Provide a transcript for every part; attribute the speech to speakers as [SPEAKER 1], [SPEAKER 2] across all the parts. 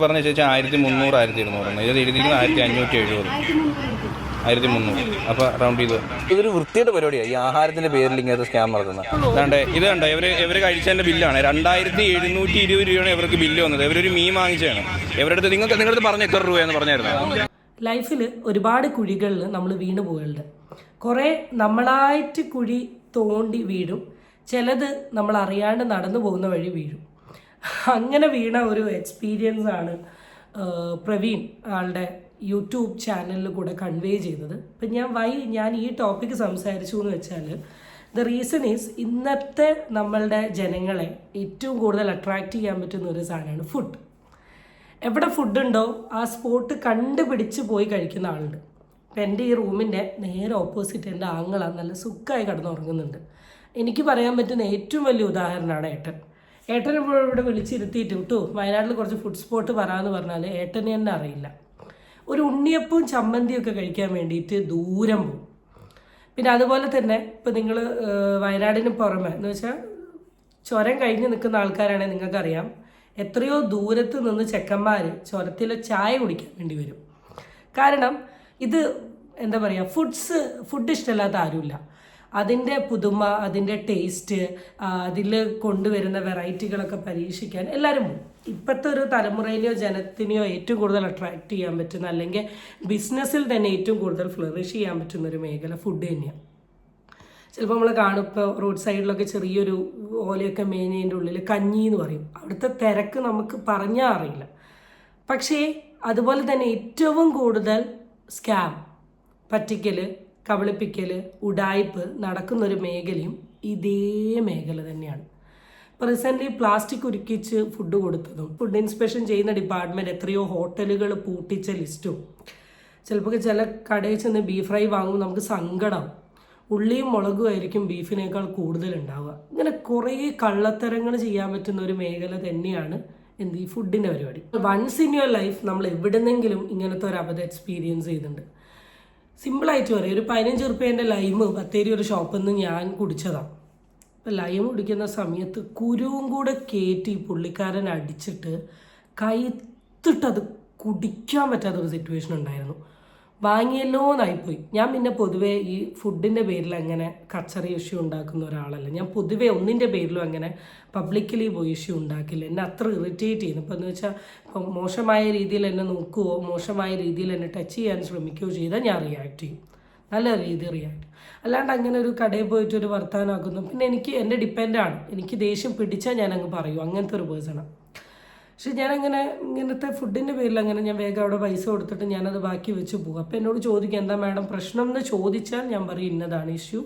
[SPEAKER 1] പറഞ്ഞ ചേച്ചി 1300 1200 ഇത് എഴുതിയിരിക്കുന്നത് 1570 1300. അപ്പോൾ റൗണ്ട് ചെയ്തു. ഇതൊരു വൃത്തിയുടെ പരിപാടിയാണ് ഈ ആഹാരത്തിൻ്റെ പേരിൽ ഇങ്ങനത്തെ സ്കാം നടത്തുന്നത്. അതാണ്ട് ഇത് കണ്ടോ, ഇവർ കഴിച്ചതിൻ്റെ ബില്ലാണ് 2720 രൂപയാണ് ഇവർക്ക് ബില്ല് വന്നത്. ഇവരൊരു മീൻ വാങ്ങിച്ചാണ് ഇവരുടെ അടുത്ത്. നിങ്ങളുടെ പറഞ്ഞ എത്ര രൂപയെന്ന് പറഞ്ഞായിരുന്നു?
[SPEAKER 2] ലൈഫിൽ ഒരുപാട് കുഴികളിൽ നമ്മൾ വീണ് പോകലുണ്ട്. കുറേ നമ്മളായിട്ട് കുഴി തോണ്ടി വീഴും, ചിലത് നമ്മൾ അറിയാണ്ട് നടന്നു പോകുന്ന വഴി വീഴും. അങ്ങനെ വീണ ഒരു എക്സ്പീരിയൻസ് ആണ് പ്രവീൺ ആളുടെ യൂട്യൂബ് ചാനലിൽ കൂടെ കൺവേ ചെയ്തത്. ഇപ്പം ഞാൻ ഈ ടോപ്പിക്ക് സംസാരിച്ചു എന്ന് വെച്ചാൽ ദ റീസൺ ഈസ് ഇന്നത്തെ നമ്മളുടെ ജനങ്ങളെ ഏറ്റവും കൂടുതൽ അട്രാക്റ്റ് ചെയ്യാൻ പറ്റുന്ന ഒരു സാധനമാണ് ഫുഡ്. എവിടെ ഫുഡുണ്ടോ ആ സ്പോട്ട് കണ്ടുപിടിച്ച് പോയി കഴിക്കുന്ന ആളുണ്ട്. ഇപ്പം എൻ്റെ ഈ റൂമിൻ്റെ നേരെ ഓപ്പോസിറ്റ് എൻ്റെ ആങ്ങള നല്ല സുഖമായി കിടന്നുറങ്ങുന്നുണ്ട്. എനിക്ക് പറയാൻ പറ്റുന്ന ഏറ്റവും വലിയ ഉദാഹരണമാണ് ഏട്ടൻ ഇവിടെ വിളിച്ചിരുത്തിയിട്ട് വിട്ടു വയനാട്ടിൽ കുറച്ച് ഫുഡ് സ്പോട്ട് പറയാമെന്ന് പറഞ്ഞാൽ ഏട്ടനെ തന്നെ അറിയില്ല. ഒരു ഉണ്ണിയപ്പവും ചമ്മന്തിയൊക്കെ കഴിക്കാൻ വേണ്ടിയിട്ട് ദൂരം പോകും. പിന്നെ അതുപോലെ തന്നെ ഇപ്പം നിങ്ങൾ വയനാടിന് പുറമെ എന്ന് വെച്ചാൽ ചുരം കഴിഞ്ഞ് നിൽക്കുന്ന ആൾക്കാരാണെങ്കിൽ നിങ്ങൾക്കറിയാം എത്രയോ ദൂരത്ത് നിന്ന് ചെക്കന്മാർ ചുരത്തിലെ ചായ കുടിക്കാൻ വേണ്ടി വരും. കാരണം ഇത് എന്താ പറയുക, ഫുഡ് ഇഷ്ടമില്ലാത്ത ആരുമില്ല. അതിൻ്റെ പുതുമ, അതിൻ്റെ ടേസ്റ്റ്, അതിൽ കൊണ്ടുവരുന്ന വെറൈറ്റികളൊക്കെ പരീക്ഷിക്കാൻ എല്ലാവരും പോകും. ഇപ്പോഴത്തെ ഒരു തലമുറയിലെയോ ജനത്തിനെയോ ഏറ്റവും കൂടുതൽ അട്രാക്റ്റ് ചെയ്യാൻ പറ്റുന്ന, അല്ലെങ്കിൽ ബിസിനസ്സിൽ തന്നെ ഏറ്റവും കൂടുതൽ ഫ്ലറിഷ് ചെയ്യാൻ പറ്റുന്ന ഒരു മേഖല ഫുഡ് തന്നെയാണ്. ചിലപ്പോൾ നമ്മൾ കാണും ഇപ്പോൾ റോഡ് സൈഡിലൊക്കെ ചെറിയൊരു ഓലയൊക്കെ മേഞ്ഞതിൻ്റെ ഉള്ളിൽ കഞ്ഞി എന്ന് പറയും. അവിടുത്തെ തിരക്ക് നമുക്ക് പറഞ്ഞാൽ അറിയില്ല. പക്ഷേ അതുപോലെ തന്നെ ഏറ്റവും കൂടുതൽ സ്കാം, പറ്റിക്കൽ, കബളിപ്പിക്കൽ, ഉഡായിപ്പ് നടക്കുന്നൊരു മേഖലയും ഇതേ മേഖല തന്നെയാണ്. ഇപ്പോൾ റീസെൻ്റ്ലി പ്ലാസ്റ്റിക് ഉരുക്കിച്ച് ഫുഡ് കൊടുത്തതും ഫുഡ് ഇൻസ്പെക്ഷൻ ചെയ്യുന്ന ഡിപ്പാർട്ട്മെൻറ്റ് എത്രയോ ഹോട്ടലുകൾ പൂട്ടിച്ച ലിസ്റ്റും, ചിലപ്പോൾ ചില കടയിൽ ചെന്ന് ബീഫ് ഫ്രൈ വാങ്ങുമ്പോൾ നമുക്ക് സങ്കടം. ഉള്ളിയും മുളകും ആയിരിക്കും ബീഫിനേക്കാൾ കൂടുതൽ ഉണ്ടാവുക. ഇങ്ങനെ കുറേ കള്ളത്തരങ്ങൾ ചെയ്യാൻ പറ്റുന്ന ഒരു മേഖല തന്നെയാണ് ഈ ഫുഡിൻ്റെ പരിപാടി. വൺസ് ഇൻ യുവർ ലൈഫ് നമ്മൾ എവിടെന്നെങ്കിലും ഇങ്ങനത്തെ ഒരു അബദ്ധം എക്സ്പീരിയൻസ് ചെയ്തിട്ടുണ്ട്. സിമ്പിളായിട്ട് പറയും, ഒരു 15 റുപ്യേൻ്റെ ലൈമ് ബത്തേരി ഒരു ഷോപ്പിൽ നിന്ന് ഞാൻ കുടിച്ചതാണ്. അപ്പം ലൈം കുടിക്കുന്ന സമയത്ത് കുരുവും കൂടെ കയറ്റി പുള്ളിക്കാരൻ അടിച്ചിട്ട് കൈത്തിട്ടത് കുടിക്കാൻ പറ്റാത്തൊരു സിറ്റുവേഷൻ ഉണ്ടായിരുന്നു. വാങ്ങിയല്ലോ എന്നായിപ്പോയി. ഞാൻ പിന്നെ പൊതുവേ ഈ ഫുഡിൻ്റെ പേരിൽ അങ്ങനെ കച്ചറി ഇഷ്യൂ ഉണ്ടാക്കുന്ന ഒരാളല്ല. ഞാൻ പൊതുവേ ഒന്നിൻ്റെ പേരിലും അങ്ങനെ പബ്ലിക്കലി പോയി ഇഷ്യൂ ഉണ്ടാക്കില്ല. എന്നെ അത്ര ഇറിറ്റേറ്റ് ചെയ്യുന്നു. ഇപ്പോൾ എന്ന് വെച്ചാൽ ഇപ്പം മോശമായ രീതിയിൽ എന്നെ നോക്കുകയോ മോശമായ രീതിയിൽ എന്നെ ടച്ച് ചെയ്യാൻ ശ്രമിക്കുകയോ ചെയ്താൽ ഞാൻ റിയാക്ട് ചെയ്യും, നല്ല രീതിയിൽ റിയാക്ട്. അല്ലാണ്ട് അങ്ങനെ ഒരു കടയിൽ പോയിട്ട് ഒരു വർത്തമാനമാക്കുന്നു. പിന്നെ എൻ്റെ ഡിപ്പെൻഡാണ്. എനിക്ക് ദേഷ്യം പിടിച്ചാൽ ഞാനങ്ങ് പറയും, അങ്ങനത്തെ ഒരു പേഴ്സണാണ്. പക്ഷെ ഇങ്ങനത്തെ ഫുഡിൻ്റെ പേരിൽ ഞാൻ വേഗം അവിടെ പൈസ കൊടുത്തിട്ട് ഞാനത് ബാക്കി വെച്ച് പോകും. അപ്പോൾ എന്നോട് ചോദിക്കുക എന്താ മാഡം പ്രശ്നം എന്ന് ചോദിച്ചാൽ ഞാൻ പറയും ഇന്നതാണ് ഇഷ്യൂ,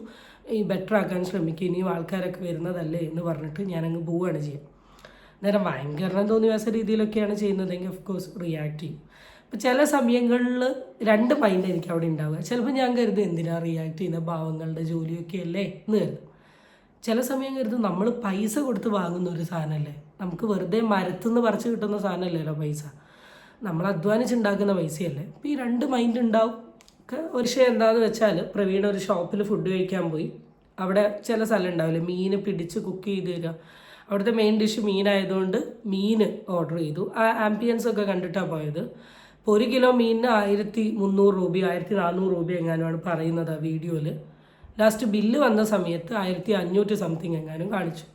[SPEAKER 2] ഈ ബെറ്റർ ആക്കാൻ ശ്രമിക്കുക, ഇനിയും ആൾക്കാരൊക്കെ വരുന്നതല്ലേ എന്ന് പറഞ്ഞിട്ട് ഞാനങ്ങ് പോവുകയാണ് ചെയ്യുക. നേരം ഭയങ്കരം തോന്നിയ രീതിയിലൊക്കെയാണ് ചെയ്യുന്നതെങ്കിൽ ഓഫ് കോഴ്സ് റിയാക്ട് ചെയ്യും. അപ്പോൾ ചില സമയങ്ങളിൽ 2 മൈൻഡ് എനിക്ക് അവിടെ ഉണ്ടാവുക. ചിലപ്പോൾ ഞാൻ കരുതും എന്തിനാണ് റിയാക്ട് ചെയ്യുന്ന, പാവങ്ങളുടെ ജോലിയൊക്കെ അല്ലേ എന്ന് കരുതും. ചില സമയം കരുതും നമ്മൾ പൈസ കൊടുത്ത് വാങ്ങുന്ന ഒരു സാധനമല്ലേ, നമുക്ക് വെറുതെ മരത്തുനിന്ന് പറിച്ച് കിട്ടുന്ന സാധനമല്ലല്ലോ പൈസ, നമ്മൾ അധ്വാനിച്ചുണ്ടാക്കുന്ന പൈസയല്ലേ. അപ്പോൾ ഈ 2 മൈൻഡ് ഉണ്ടാവും. ഒരു വിഷയം എന്താണെന്ന് വെച്ചാൽ പ്രവീൺ ഒരു ഷോപ്പിൽ ഫുഡ് കഴിക്കാൻ പോയി. അവിടെ ചില സ്ഥലം ഉണ്ടാവില്ലേ മീൻ പിടിച്ച് കുക്ക് ചെയ്ത് തരിക. അവിടുത്തെ മെയിൻ ഡിഷ് മീനായതുകൊണ്ട് മീൻ ഓർഡർ ചെയ്തു. ആ ആംബിയൻസ് ഒക്കെ കണ്ടിട്ടാണ് പോയത്. ഇപ്പോൾ 1 കിലോ മീനിന് 1300 രൂപയോ 1400 രൂപയോ എങ്ങാനുമാണ് പറയുന്നത് ആ വീഡിയോയിൽ. ലാസ്റ്റ് ബില്ല് വന്ന സമയത്ത് 1500 സംതിങ് എങ്ങാനും കാണിച്ചു.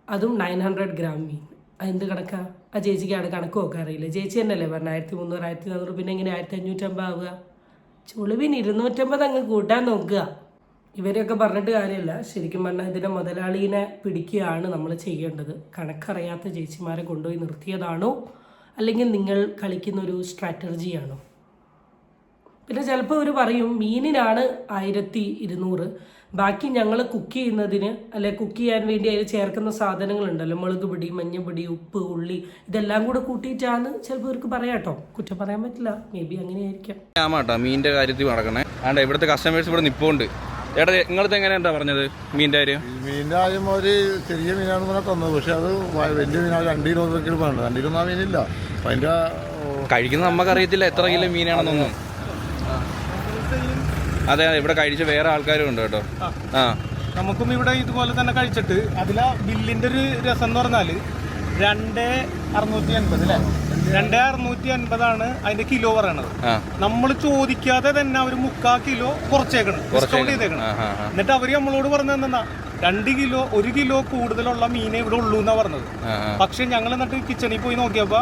[SPEAKER 2] അതും 900 ഗ്രാം മീൻ. അതെന്ത് കണക്കാണ്? ആ ചേച്ചിക്ക് അവിടെ കണക്ക് നോക്കാൻ അറിയില്ല. ചേച്ചി തന്നെയല്ലേ പറഞ്ഞ 1300 1400, പിന്നെ എങ്ങനെ 1550 ആവുക? ചുളിവിന് 250 അങ്ങ് കൂട്ടാൻ നോക്കുക. ഇവരെയൊക്കെ പറഞ്ഞിട്ട് കാര്യമില്ല. ശരിക്കും പറഞ്ഞാൽ ഇതിൻ്റെ മുതലാളീനെ പിടിക്കുകയാണ് നമ്മൾ ചെയ്യേണ്ടത്. കണക്കറിയാത്ത ചേച്ചിമാരെ കൊണ്ടുപോയി നിർത്തിയതാണോ അല്ലെങ്കിൽ നിങ്ങൾ കളിക്കുന്ന ഒരു സ്ട്രാറ്റജിയാണോ? പിന്നെ ചിലപ്പോൾ അവർ പറയും മീനിനാണ് 1200, ബാക്കി ഞങ്ങൾ കുക്ക് ചെയ്യുന്നതിന് അല്ലെ കുക്ക് ചെയ്യാൻ വേണ്ടി അതിൽ ചേർക്കുന്ന സാധനങ്ങളുണ്ടല്ലോ, മുളക് പൊടി, മഞ്ഞപ്പൊടി, ഉപ്പ്, ഉള്ളി, ഇതെല്ലാം കൂടെ കൂട്ടിയിട്ടാണ് ചിലപ്പോൾ ഇവർക്ക് പറയാം കേട്ടോ. കുറ്റം പറയാൻ പറ്റില്ല, മേ ബി അങ്ങനെയായിരിക്കാം.
[SPEAKER 1] ആമാട്ടോ മീനിൻ്റെ കാര്യത്തിൽ നടക്കണേ. ആണ്ട് ഇവിടുത്തെ കസ്റ്റമേഴ്സ് ഇവിടെ നിൽപ്പുണ്ട്. ചേട്ടാ നിങ്ങളത്തെ എങ്ങനെയാ പറഞ്ഞത് മീനിൻ്റെ കാര്യം?
[SPEAKER 3] മീനിൻ്റെ ആദ്യം ഒരു ചെറിയ മീനാണ് പറഞ്ഞാൽ തന്നത്. പക്ഷെ അത് വലിയ മീനാണ് 2 കിലോ വേണ്ട. 2 കിലോ മീനില്ല. അപ്പം അതിൻ്റെ
[SPEAKER 1] കഴിക്കുന്നത് നമുക്കറിയത്തില്ല എത്ര കിലോ മീനാണെന്നൊന്നും. അതെ ഇവിടെ കഴിച്ച വേറെ ആൾക്കാരും ഉണ്ട് കേട്ടോ.
[SPEAKER 4] നമുക്കും ഇവിടെ ഇതുപോലെ തന്നെ കഴിച്ചിട്ട് അതിലാ ബില്ലിന്റെ ഒരു രസം എന്ന് പറഞ്ഞാല് 2680 അല്ലേ, 2650 അതിന്റെ കിലോ പറയണത്. നമ്മൾ ചോദിക്കാതെ തന്നെ അവര് 3/4 കിലോ കുറച്ചേക്കണം, ഡിസ്കൗണ്ട് ചെയ്തേക്കണം. എന്നിട്ട് അവര് നമ്മളോട് പറഞ്ഞതെന്നാ 2 കിലോ 1 കിലോ കൂടുതലുള്ള മീനെ ഇവിടെ ഉള്ളൂ എന്നാ പറഞ്ഞത്. പക്ഷെ ഞങ്ങൾ എന്നിട്ട് കിച്ചണിൽ പോയി നോക്കിയപ്പോ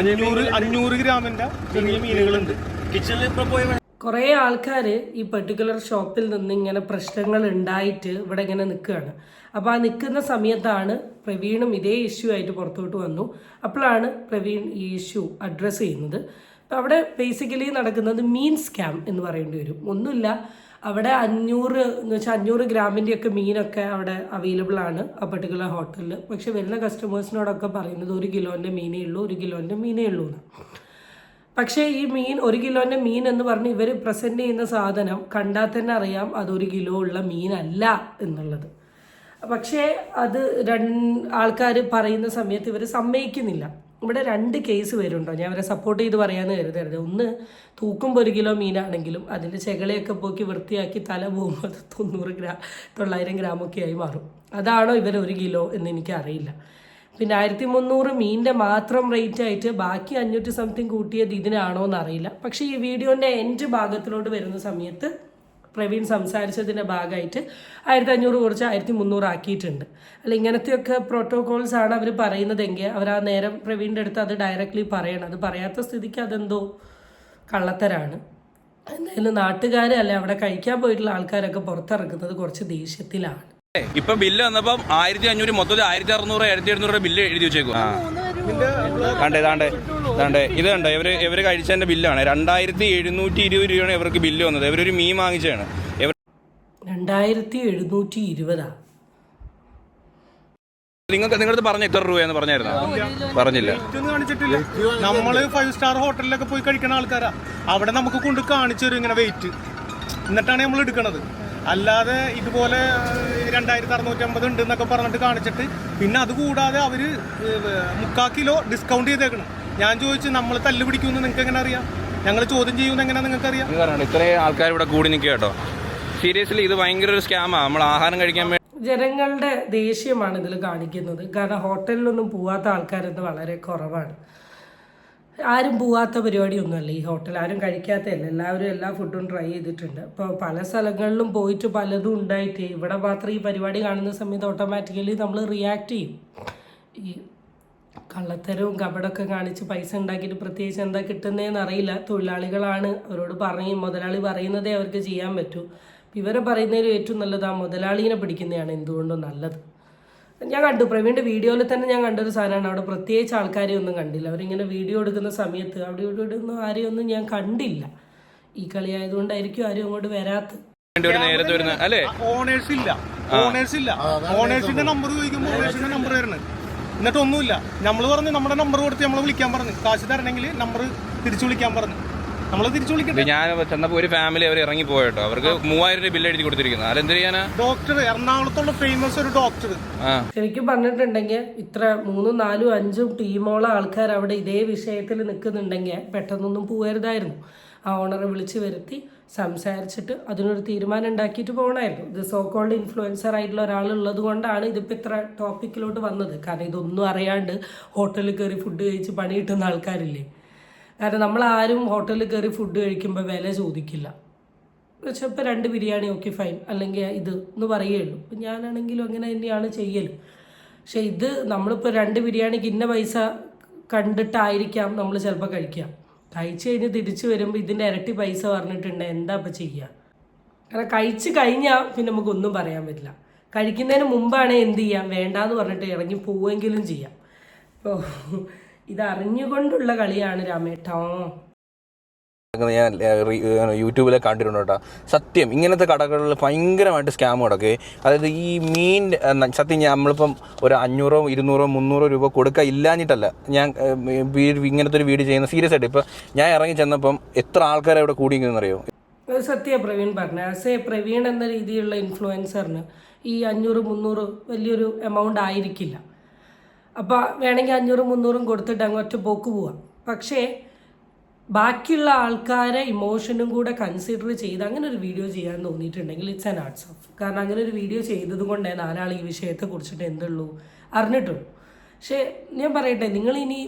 [SPEAKER 4] 500 ഗ്രാമിന്റെ ചെറിയ മീനുകളുണ്ട് കിച്ചണിൽ.
[SPEAKER 2] കുറേ ആൾക്കാർ ഈ പെർട്ടിക്കുലർ ഷോപ്പിൽ നിന്ന് ഇങ്ങനെ പ്രശ്നങ്ങൾ ഉണ്ടായിട്ട് ഇവിടെ ഇങ്ങനെ നിൽക്കുകയാണ്. അപ്പോൾ ആ നിൽക്കുന്ന സമയത്താണ് പ്രവീണും ഇതേ ഇഷ്യൂ ആയിട്ട് പുറത്തോട്ട് വന്നു. അപ്പോഴാണ് പ്രവീൺ ഈ ഇഷ്യൂ അഡ്രസ്സ് ചെയ്യുന്നത്. അപ്പോൾ അവിടെ ബേസിക്കലി നടക്കുന്നത് മീൻ സ്കാം എന്ന് പറയേണ്ടി വരും. ഒന്നുമില്ല, അവിടെ 500 ഗ്രാമിൻ്റെയൊക്കെ മീനൊക്കെ അവിടെ അവൈലബിൾ ആണ് ആ പെർട്ടിക്കുലർ ഹോട്ടലിൽ. പക്ഷെ വരുന്ന കസ്റ്റമേഴ്സിനോടൊക്കെ പറയുന്നത് 1 കിലോൻ്റെ മീനേ ഉള്ളൂ, 1 കിലോൻ്റെ മീനേ ഉള്ളൂ എന്ന്. പക്ഷേ ഈ മീൻ 1 കിലോൻ്റെ മീൻ എന്ന് പറഞ്ഞ് ഇവർ പ്രസൻറ്റ് ചെയ്യുന്ന സാധനം കണ്ടാൽ തന്നെ അറിയാം അത് 1 കിലോ ഉള്ള മീനല്ല എന്നുള്ളത്. പക്ഷേ അത് ആൾക്കാർ പറയുന്ന സമയത്ത് ഇവർ സമ്മതിക്കുന്നില്ല. ഇവിടെ 2 കേസ് വരുന്നുണ്ടോ, ഞാൻ അവരെ സപ്പോർട്ട് ചെയ്ത് പറയാമെന്ന് കരുതരുത്. ഒന്ന്, തൂക്കുമ്പോൾ 1 കിലോ മീനാണെങ്കിലും അതിൻ്റെ ചെകളയൊക്കെ പോക്കി വൃത്തിയാക്കി തല പോകുമ്പോൾ അത് 900 ഗ്രാമൊക്കെ ആയി മാറും. അതാണോ ഇവർ 1 കിലോ എന്ന് എനിക്കറിയില്ല. പിന്നെ 1300 മീനിൻ്റെ മാത്രം റേറ്റ് ആയിട്ട് ബാക്കി 500 സംതിങ് കൂട്ടിയത് ഇതിനാണോ എന്നറിയില്ല. പക്ഷേ ഈ വീഡിയോൻ്റെ എൻഡ് ഭാഗത്തിലോട്ട് വരുന്ന സമയത്ത് പ്രവീൺ സംസാരിച്ചതിൻ്റെ ഭാഗമായിട്ട് 1500 കുറച്ച് 1300 ആക്കിയിട്ടുണ്ട്. അല്ല, ഇങ്ങനത്തെയൊക്കെ പ്രോട്ടോകോൾസ് ആണ് അവർ പറയുന്നതെങ്കിൽ അവർ ആ നേരം പ്രവീണിൻ്റെ അടുത്ത് അത് ഡയറക്റ്റ്ലി പറയണം. അത് പറയാത്ത സ്ഥിതിക്ക് അതെന്തോ കള്ളത്തരാണ്. എന്തായാലും നാട്ടുകാരെ അല്ലെ അവിടെ കഴിക്കാൻ പോയിട്ടുള്ള ആൾക്കാരൊക്കെ പുറത്തിറക്കുന്നത് കുറച്ച് ദേഷ്യത്തിലാണ്.
[SPEAKER 1] ഇപ്പൊ ബില്ല് വന്നപ്പം 1500 മൊത്തത്തിൽ 1600 1700 ബില്ല് എഴുതി വെച്ചേക്കും. ഇത് കണ്ടേ ഇവര് കഴിച്ചതിന്റെ ബില്ലാണ് 2720 രൂപയാണ് ഇവർക്ക് ബില്ല് വന്നത്. ഇവരൊരു മീൻ വാങ്ങിച്ചാണ്
[SPEAKER 2] 2720.
[SPEAKER 1] നിങ്ങളത് പറഞ്ഞ എത്ര രൂപയെന്ന് പറഞ്ഞായിരുന്നു? പറഞ്ഞില്ല.
[SPEAKER 4] കാണിച്ചിട്ടില്ല. നമ്മള് 5 സ്റ്റാർ ഹോട്ടലിലൊക്കെ പോയി കഴിക്കുന്ന ആൾക്കാരാ. അവിടെ നമുക്ക് കൊണ്ട് കാണിച്ചു തരും ഇങ്ങനെ വെയിറ്റ്, എന്നിട്ടാണ് നമ്മൾ എടുക്കണത്. അല്ലാതെ ഇതുപോലെ 2650 ഉണ്ട് എന്നൊക്കെ പറഞ്ഞിട്ട് കാണിച്ചിട്ട് പിന്നെ അതുകൂടാതെ അവര് 3/4 കിലോ ഡിസ്കൗണ്ട് ചെയ്തേക്കണം. ഞാൻ ചോദിച്ചു, നമ്മൾ തല്ല് പിടിക്കുമെന്ന് നിങ്ങൾക്ക് എങ്ങനെ അറിയാം? ഞങ്ങൾ ചോദ്യം ചെയ്യുമെന്ന് എങ്ങനെ നിങ്ങൾക്ക് അറിയാം?
[SPEAKER 1] ഇത്രയും ആൾക്കാർ ഇവിടെ കൂടി നിൽക്കുക കേട്ടോ. സീരിയസ്ലി ഇത് ഭയങ്കര ഒരു സ്കാമാണ്. നമ്മൾ ആഹാരം കഴിക്കാൻ വേണ്ടി
[SPEAKER 2] ജനങ്ങളുടെ ദേഷ്യമാണ് ഇതിൽ കാണിക്കുന്നത്. കാരണം ഹോട്ടലിലൊന്നും പോവാത്ത ആൾക്കാരെന്ന് വളരെ കുറവാണ്. ആരും പോവാത്ത പരിപാടിയൊന്നുമല്ല ഈ ഹോട്ടൽ, ആരും കഴിക്കാത്തതല്ല. എല്ലാവരും എല്ലാ ഫുഡും ട്രൈ ചെയ്തിട്ടുണ്ട്. ഇപ്പോൾ പല സ്ഥലങ്ങളിലും പോയിട്ട് പലതും ഉണ്ടായിട്ട് ഇവിടെ മാത്രം ഈ പരിപാടി കാണുന്ന സമയത്ത് ഓട്ടോമാറ്റിക്കലി നമ്മൾ റിയാക്ട് ചെയ്യും. ഈ കള്ളത്തരവും കപടമൊക്കെ കാണിച്ച് പൈസ ഉണ്ടാക്കിയിട്ട് പ്രത്യേകിച്ച് എന്താ കിട്ടുന്നതെന്ന് അറിയില്ല. തൊഴിലാളികളാണ്, അവരോട് മുതലാളി പറയുന്നതേ അവർക്ക് ചെയ്യാൻ പറ്റൂ. ഇവരെ പറയുന്നതിൽ ഏറ്റവും നല്ലത് ആ മുതലാളീനെ പിടിക്കുന്നതാണ് എന്തുകൊണ്ടും നല്ലത്. ഞാൻ കണ്ടു പ്രവീണിൻ്റെ വീഡിയോയിൽ തന്നെ ഞാൻ കണ്ടൊരു സാധനമാണ്. അവിടെ പ്രത്യേകിച്ച് ആൾക്കാരെ ഒന്നും കണ്ടില്ല. അവരിങ്ങനെ വീഡിയോ എടുക്കുന്ന സമയത്ത് അവിടെ ഇവിടെ ഒന്നും ആരെയും ഒന്നും ഞാൻ കണ്ടില്ല. ഈ കളി ആയതുകൊണ്ടായിരിക്കും ആരും അങ്ങോട്ട് വരാത്തത്.
[SPEAKER 4] ഓണേഴ്സിന്റെ നമ്പർ ചോദിക്കുമ്പോൾ ഓണേഴ്സിന്റെ നമ്പർ തരണം. എന്നിട്ടൊന്നുമില്ല, നമ്മൾ പറഞ്ഞു നമ്മുടെ നമ്പർ കൊടുത്ത് നമ്മളെ വിളിക്കാൻ പറഞ്ഞു. കാശ് തരണമെങ്കിൽ നമ്പർ തിരിച്ചു വിളിക്കാൻ പറഞ്ഞു. നമ്മളെ തിരിച്ചു വിളിക്കട്ടെ.
[SPEAKER 1] ഞാൻ ചെന്നപ്പോൾ ഒരു ഫാമിലി അവർ ഇറങ്ങി പോയിട്ടോ. അവർക്ക് 3000 രൂപ ബില്ല് എഴുതി കൊടുത്തിരിക്കുന്നത്. അതെന്ത് ചെയ്യാനാ?
[SPEAKER 4] ഡോക്ടർ, എറണാകുളത്തുള്ള ഫേമസ് ഒരു ഡോക്ടർ
[SPEAKER 2] ശരിക്കും പറഞ്ഞിട്ടുണ്ടെങ്കിൽ ഇത്ര 3, 4, 5 ടീമോളം ആൾക്കാർ അവിടെ ഇതേ വിഷയത്തിൽ നിൽക്കുന്നുണ്ടെങ്കിൽ പെട്ടെന്നൊന്നും പോകരുതായിരുന്നു. ആ ഓണറെ വിളിച്ച് വരുത്തി സംസാരിച്ചിട്ട് അതിനൊരു തീരുമാനം ഉണ്ടാക്കിയിട്ട് പോകണമായിരുന്നു. ഇത് സോ കോൾഡ് ഇൻഫ്ലുവൻസർ ആയിട്ടുള്ള ഒരാളുള്ളത് കൊണ്ടാണ് ഇതിപ്പോൾ ഇത്ര ടോപ്പിക്കിലോട്ട് വന്നത്. കാരണം ഇതൊന്നും അറിയാണ്ട് ഹോട്ടലിൽ കയറി ഫുഡ് കഴിച്ച് പണി കിട്ടുന്ന ആൾക്കാരില്ലേ. കാരണം നമ്മളാരും ഹോട്ടലിൽ കയറി ഫുഡ് കഴിക്കുമ്പോൾ വില ചോദിക്കില്ല. പക്ഷേ ഇപ്പോൾ 2 ബിരിയാണി ഓക്കെ ഫൈൻ, അല്ലെങ്കിൽ ഇത് എന്ന് പറയുകയുള്ളൂ. ഇപ്പം ഞാനാണെങ്കിലും അങ്ങനെ തന്നെയാണ് ചെയ്യൽ. പക്ഷേ ഇത് നമ്മളിപ്പോൾ 2 ബിരിയാണിക്ക് ഇന്ന പൈസ കണ്ടിട്ടായിരിക്കാം നമ്മൾ ചിലപ്പോൾ കഴിക്കാം. കഴിച്ച് കഴിഞ്ഞ് തിരിച്ചു വരുമ്പോൾ ഇതിൻ്റെ ഇരട്ടി പൈസ പറഞ്ഞിട്ടുണ്ട്. എന്താ ഇപ്പം ചെയ്യുക? കാരണം കഴിച്ച് കഴിഞ്ഞാൽ പിന്നെ നമുക്കൊന്നും പറയാൻ പറ്റില്ല. കഴിക്കുന്നതിന് മുമ്പാണ് എന്ത് ചെയ്യാം, വേണ്ടാന്ന് പറഞ്ഞിട്ട് ഇറങ്ങി പോവുമെങ്കിലും ചെയ്യാം. ഇപ്പോൾ ഇതറിഞ്ഞുകൊണ്ടുള്ള കളിയാണ് രാമേട്ടോ.
[SPEAKER 1] ഞാൻ യൂട്യൂബിലെ കണ്ടിട്ടുണ്ട് കേട്ടോ. സത്യം ഇങ്ങനത്തെ കടകളിൽ ഭയങ്കരമായിട്ട് സ്കാം കിടക്കുക. അതായത് ഈ മീൻ സത്യം നമ്മളിപ്പം ഒരു 500, 200, 300 രൂപ കൊടുക്കുക ഇല്ലാഞ്ഞിട്ടല്ല ഞാൻ ഇങ്ങനത്തെ ഒരു വീഡിയോ ചെയ്യുന്നത്. സീരിയസ് ആയിട്ട് ഇപ്പം ഞാൻ ഇറങ്ങി ചെന്നപ്പം എത്ര ആൾക്കാരെ ഇവിടെ കൂടിയെന്നറിയോ?
[SPEAKER 2] അത് സത്യം പ്രവീൺ പറഞ്ഞ. ആസ് എ പ്രവീൺ എന്ന രീതിയിലുള്ള ഇൻഫ്ലുവൻസറിന് ഈ 500, 300 വലിയൊരു എമൗണ്ട് ആയിരിക്കില്ല. അപ്പോൾ വേണമെങ്കിൽ 500, 300 കൊടുത്തിട്ട് അങ്ങ് ഒറ്റ പോക്ക് പോവാം. പക്ഷേ ബാക്കിയുള്ള ആൾക്കാരെ ഇമോഷനും കൂടെ കൺസിഡർ ചെയ്ത് അങ്ങനെ ഒരു വീഡിയോ ചെയ്യാൻ തോന്നിയിട്ടുണ്ടെങ്കിൽ ഇറ്റ്സ് ആൻ ആർട്സ് ഓഫ്. കാരണം അങ്ങനെ ഒരു വീഡിയോ ചെയ്തത് കൊണ്ടേ 4 ആൾ ഈ വിഷയത്തെ കുറിച്ചിട്ട് എന്തുള്ളൂ അറിഞ്ഞിട്ടുള്ളൂ. പക്ഷേ ഞാൻ പറയട്ടെ, നിങ്ങളിനി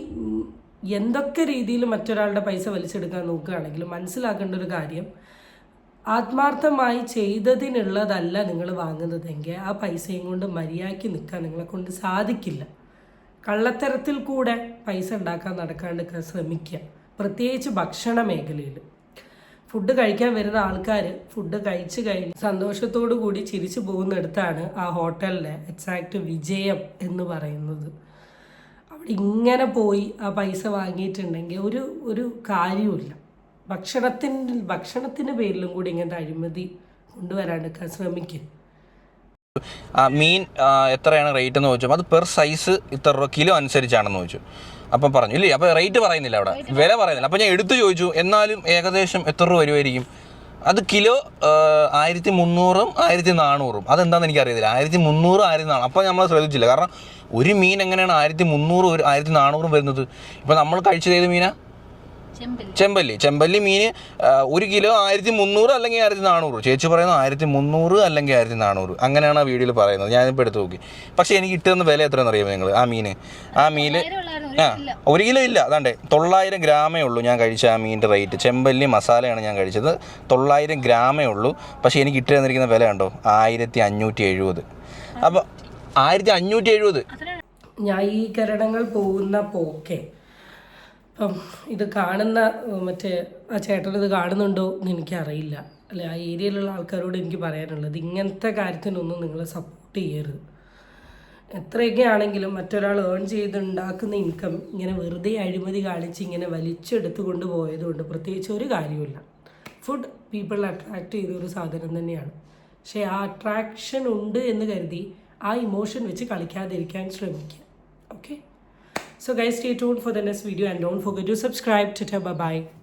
[SPEAKER 2] എന്തൊക്കെ രീതിയിൽ മറ്റൊരാളുടെ പൈസ വലിച്ചെടുക്കാൻ നോക്കുകയാണെങ്കിൽ മനസ്സിലാക്കേണ്ട ഒരു കാര്യം, ആത്മാർത്ഥമായി ചെയ്തതിനുള്ളതല്ല നിങ്ങൾ വാങ്ങുന്നതെങ്കിൽ ആ പൈസയും കൊണ്ട് മര്യാദയ്ക്ക് നിൽക്കാൻ നിങ്ങളെ കൊണ്ട് സാധിക്കില്ല. കള്ളത്തരത്തിൽ കൂടെ പൈസ ഉണ്ടാക്കാൻ നടക്കാണ്ടിരിക്കാൻ ശ്രമിക്കുക, പ്രത്യേകിച്ച് ഭക്ഷണ മേഖലയിൽ. ഫുഡ് കഴിക്കാൻ വരുന്ന ആൾക്കാർ ഫുഡ് കഴിച്ച് കഴിഞ്ഞ് സന്തോഷത്തോടു കൂടി ചിരിച്ചു പോകുന്നിടത്താണ് ആ ഹോട്ടലിലെ എക്സാക്റ്റ് വിജയം എന്ന് പറയുന്നത്. അവിടെ ഇങ്ങനെ പോയി ആ പൈസ വാങ്ങിയിട്ടുണ്ടെങ്കിൽ ഒരു കാര്യവുമില്ല. ഭക്ഷണത്തിൻ്റെ പേരിലും കൂടി ഇങ്ങനത്തെ അഴിമതി കൊണ്ടുവരാണ്ടിരിക്കാൻ ശ്രമിക്കും.
[SPEAKER 1] മീൻ എത്രയാണ് റേറ്റ് എന്ന് ചോദിച്ചു. അത് പെർ സൈസ് ഇത്ര രൂപ കിലോ അനുസരിച്ചാണെന്ന് ചോദിച്ചു. അപ്പം പറഞ്ഞു ഇല്ലേ, അപ്പോൾ റേറ്റ് പറയുന്നില്ല, അവിടെ വില പറയുന്നില്ല. അപ്പോൾ ഞാൻ എടുത്തു ചോദിച്ചു, എന്നാലും ഏകദേശം എത്ര രൂപ വരുമായിരിക്കും? അത് കിലോ 1300-ഉം 1400-ഉം. അതെന്താണെന്ന് എനിക്കറിയത്തില്ല. 1300, 1400. അപ്പോൾ നമ്മൾ ശ്രദ്ധിച്ചില്ല. കാരണം ഒരു മീൻ എങ്ങനെയാണ് 1300, 1400 വരുന്നത്? ഇപ്പോൾ നമ്മൾ കഴിച്ചത് ഏത് മീനാ? ചെമ്പല്ലി മീൻ 1 കിലോ 1300 അല്ലെങ്കിൽ 1400. ചേച്ചി പറയുന്നത് 1300 അല്ലെങ്കിൽ 1400. അങ്ങനെയാണ് ആ വീഡിയോയിൽ പറയുന്നത്. ഞാനിപ്പോൾ എടുത്ത് നോക്കി. പക്ഷേ എനിക്ക് ഇട്ടുന്ന വില എത്രയെന്ന് അറിയാമോ നിങ്ങൾ? ആ മീൻ 1 കിലോ ഇല്ല, അതാണ്ട് 900 ഗ്രാമേ ഉള്ളൂ ഞാൻ കഴിച്ച ആ മീനിൻ്റെ റേറ്റ്. ചെമ്പല്ലി മസാലയാണ് ഞാൻ കഴിച്ചത്, 900 ഗ്രാമേ ഉള്ളൂ. പക്ഷേ എനിക്ക് ഇട്ട് തന്നിരിക്കുന്ന വില കണ്ടോ, 1570. അപ്പോൾ 1570.
[SPEAKER 2] ന്യായീകരണങ്ങൾ പോകുന്ന പോക്കെ. അപ്പം ഇത് കാണുന്ന മറ്റേ ആ ചേട്ടൻ ഇത് കാണുന്നുണ്ടോ എന്ന് എനിക്കറിയില്ല. അല്ലെ, ആ ഏരിയയിലുള്ള ആൾക്കാരോട് എനിക്ക് പറയാനുള്ളത്, ഇങ്ങനത്തെ കാര്യത്തിനൊന്നും നിങ്ങൾ സപ്പോർട്ട് ചെയ്യരുത്. എത്രയൊക്കെ ആണെങ്കിലും മറ്റൊരാൾ ഏൺ ചെയ്തുണ്ടാക്കുന്ന ഇൻകം ഇങ്ങനെ വെറുതെ അഴിമതി കാണിച്ച് ഇങ്ങനെ വലിച്ചെടുത്ത് കൊണ്ടുപോയതുകൊണ്ട് പ്രത്യേകിച്ച് ഒരു കാര്യമില്ല. ഫുഡ് പീപ്പിൾ അട്രാക്റ്റ് ചെയ്തൊരു സാധനം തന്നെയാണ്. പക്ഷേ ആ അട്രാക്ഷൻ ഉണ്ട് എന്ന് കരുതി ആ ഇമോഷൻ വെച്ച് കളിക്കാതിരിക്കാൻ ശ്രമിക്കുക. Okay? So guys, stay tuned for the next video and don't forget to subscribe. Bye bye.